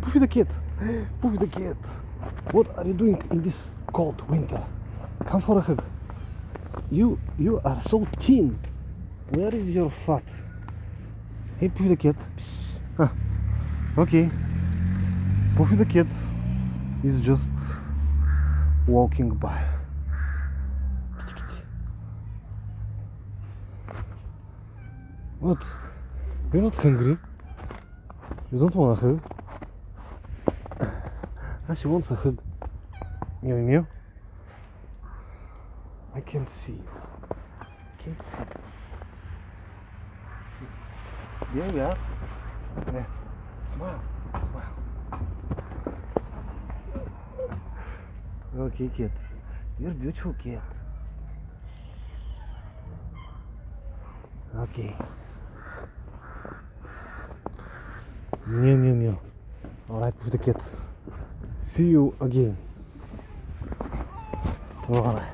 Puffy the cat. Puffy the cat. What are you doing in this cold winter? Come for a hug. You are so thin. Where is your fat? Hey, Puffy the cat. Ah, okay. Puffy the cat is just walking by. What? You're not hungry? You don't want a hug? Ah, she wants a hug. Meow meow. I can't see. I can't see. There we are. Yeah. Smile. Smile. Okay, cat. You're a beautiful cat. Okay. Meow meow meow. Alright, with the cat. See you again. Alright.